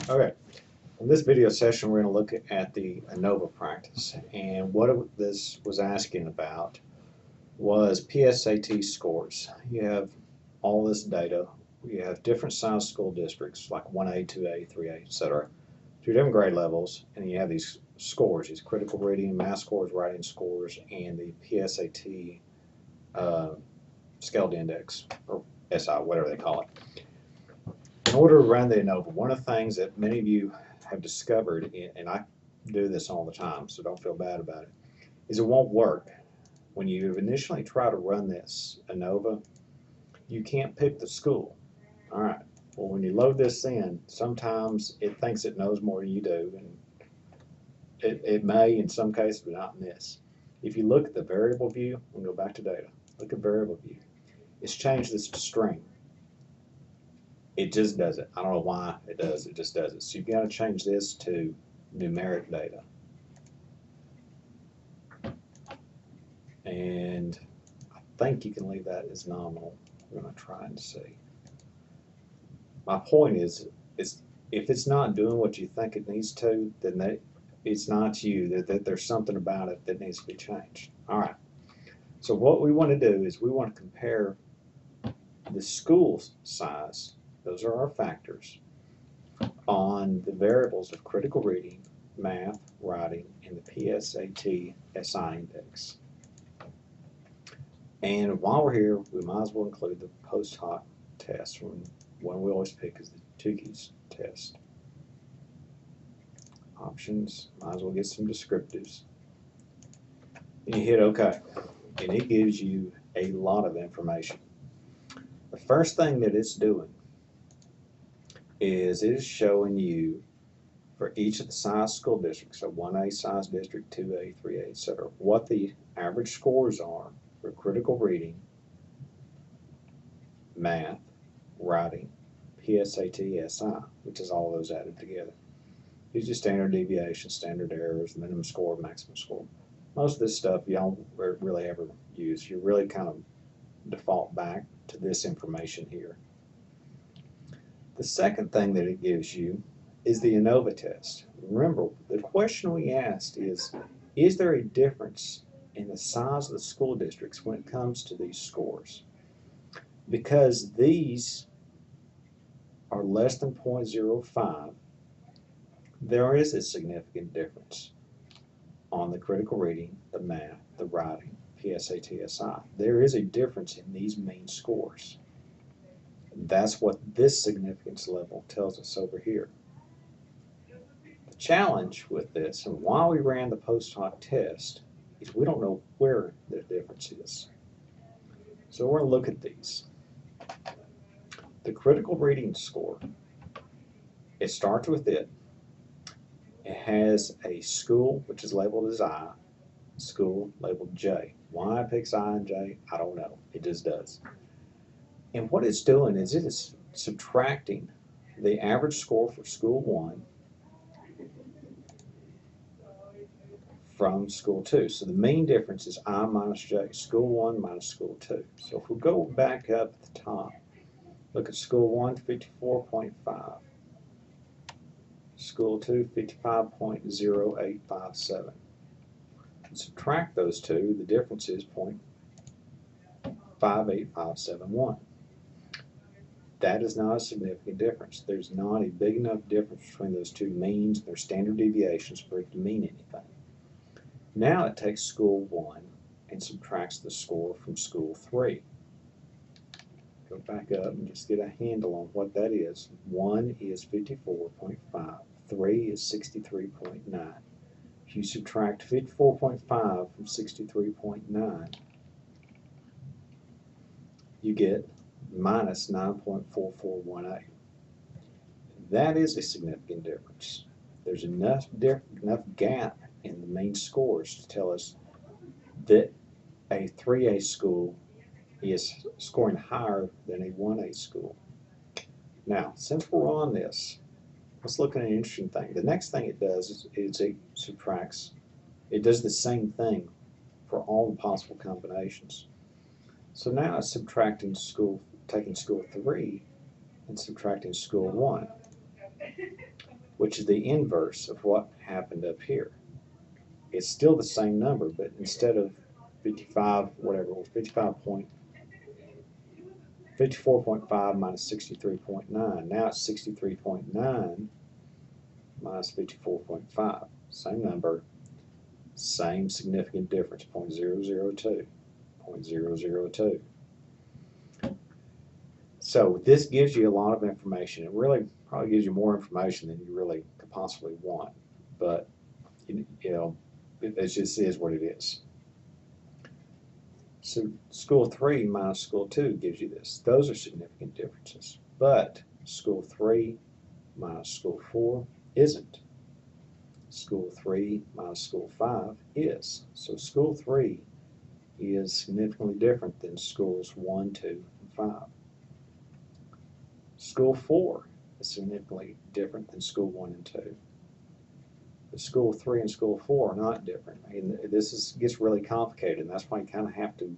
Okay, in this video session, we're going to look at the ANOVA practice. And what this was asking about was PSAT scores. You have all this data. You have different size school districts like 1A, 2A, 3A, etc. Two different grade levels, and you have these scores, these critical reading, math scores, writing scores, and the PSAT scaled index, or SI, whatever they call it. In order to run the ANOVA, one of the things that many of you have discovered, and I do this all the time, so don't feel bad about it, is it won't work. When you initially try to run this ANOVA, you can't pick the school. All right, well, when you load this in, sometimes it thinks it knows more than you do, and it may in some cases, but not in this. If you look at the variable view, we'll go back to data, look at variable view. It's changed this to string. It just does it. I don't know why it does. It just does it. So you've got to change this to numeric data. And I think you can leave that as nominal. We're going to try and see. My point is if it's not doing what you think it needs to, then it's not you. That there's something about it that needs to be changed. All right. So what we want to do is we want to compare the school size, those are our factors, on the variables of critical reading, math, writing, and the PSAT SI index. And while we're here, we might as well include the post hoc test. One we always pick is the Tukey's test. Options, might as well get some descriptives. And you hit OK, and it gives you a lot of information. The first thing that it's doing is it is showing you for each of the size school districts, so 1A size district, 2A, 3A, etc., what the average scores are for critical reading, math, writing, PSAT, SI, which is all those added together. Gives you standard deviation, standard errors, minimum score, maximum score. Most of this stuff you don't really ever use. You really kind of default back to this information here. The second thing that it gives you is the ANOVA test. Remember, the question we asked is there a difference in the size of the school districts when it comes to these scores? Because these are less than 0.05, there is a significant difference on the critical reading, the math, the writing, PSAT, SI. There is a difference in these mean scores. That's what this significance level tells us over here. The challenge with this, and why we ran the post hoc test, is we don't know where the difference is. So we're going to look at these. The critical reading score, it starts with it. It has a school, which is labeled as I, school labeled J. Why it picks I and J, I don't know. It just does. And what it's doing is it is subtracting the average score for school 1 from school 2. So the main difference is I minus J, school 1 minus school 2. So if we go back up at the top, look at school 1, 54.5. School 2, 55.0857. Subtract those two, the difference is 0.58571. That is not a significant difference. There's not a big enough difference between those two means, their standard deviations, for it to mean anything. Now it takes school 1 and subtracts the score from school 3. Go back up and just get a handle on what that is. 1 is 54.5. 3 is 63.9. If you subtract 54.5 from 63.9, you get minus 9.4418. That is a significant difference. There's enough gap in the main scores to tell us that a 3A school is scoring higher than a 1A school. Now, since we're on this, let's look at an interesting thing. The next thing it does is it subtracts. It does the same thing for all the possible combinations. So now it's subtracting school, taking school 3 and subtracting school 1. which is the inverse of what happened up here. It's still the same number, but instead of 55, whatever it was, 54.5 minus 63.9. Now it's 63.9 minus 54.5. Same number, same significant difference, 0.002. 0.002. So this gives you a lot of information. It really probably gives you more information than you really could possibly want. But, you know, it just is what it is. So school 3 minus school 2 gives you this. Those are significant differences. But school 3 minus school 4 isn't. School 3 minus school 5 is. So school 3 is significantly different than schools 1, 2, and 5. School 4 is significantly different than school 1 and 2. But school 3 and school 4 are not different. I mean, this gets really complicated, and that's why you kind of have to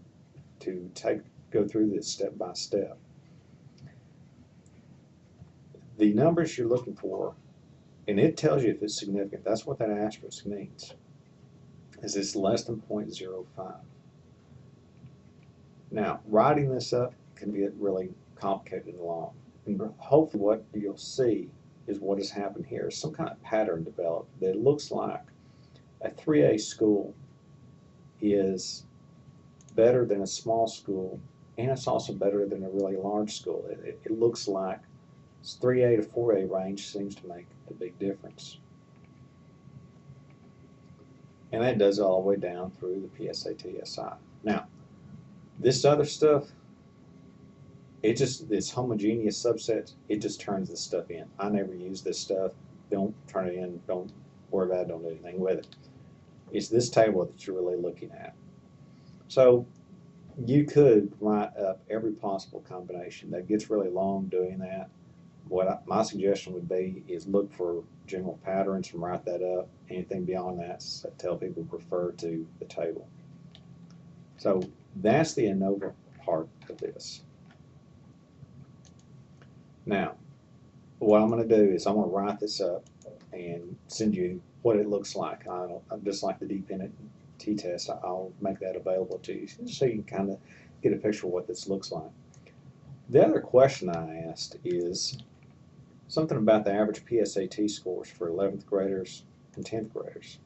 go through this step by step. The numbers you're looking for, and it tells you if it's significant. That's what that asterisk means. Is this less than 0.05? Now, writing this up can get really complicated and long. And hopefully what you'll see is what has happened here. Some kind of pattern developed that looks like a 3A school is better than a small school, and it's also better than a really large school. It looks like 3A to 4A range seems to make a big difference. And that does all the way down through the PSAT, SI. Now, this other stuff, it's homogeneous subsets, it just turns this stuff in. I never use this stuff. Don't turn it in, don't worry about it, don't do anything with it. It's this table that you're really looking at. So you could write up every possible combination. That gets really long doing that. My suggestion would be is look for general patterns and write that up. Anything beyond that, tell people to refer to the table. So that's the ANOVA part of this. Now, what I'm going to do is I'm going to write this up and send you what it looks like. Just like the dependent t-test, I'll make that available to you so you can kind of get a picture of what this looks like. The other question I asked is something about the average PSAT scores for 11th graders and 10th graders.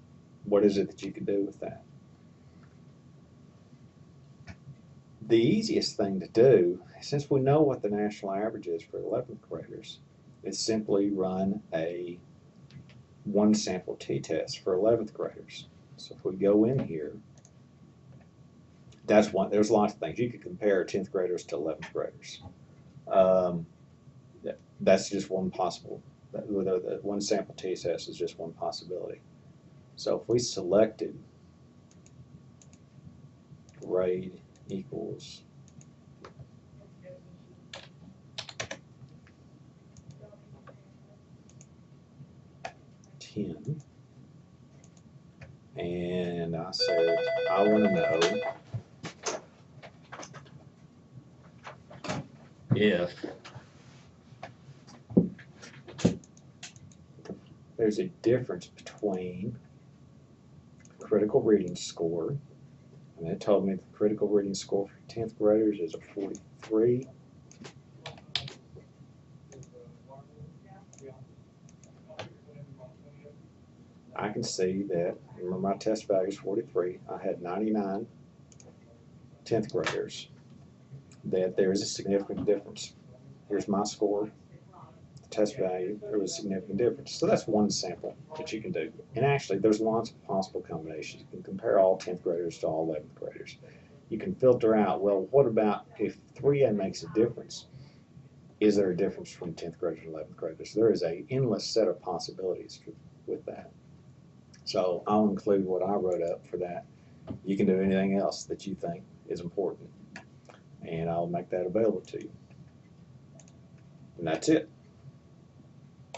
What is it that you can do with that? The easiest thing to do, since we know what the national average is for 11th graders, is simply run a one sample t-test for 11th graders. So if we go in here, that's one. There's lots of things. You could compare 10th graders to 11th graders. That's just one possible. The one sample t-test is just one possibility. So if we selected grade equals $10, and I said I want to know if there's a difference between critical reading score, and it told me the critical reading score for 10th graders is a 43. I can see that, remember my test value is 43, I had 99 10th graders, that there is a significant difference. Here's my score, the test value, there was a significant difference. So that's one sample that you can do. And actually, there's lots of possible combinations. You can compare all 10th graders to all 11th graders. You can filter out, well, what about if 3A makes a difference? Is there a difference from 10th graders and 11th graders? There is an endless set of possibilities with that. So I'll include what I wrote up for that. You can do anything else that you think is important, and I'll make that available to you. And that's it.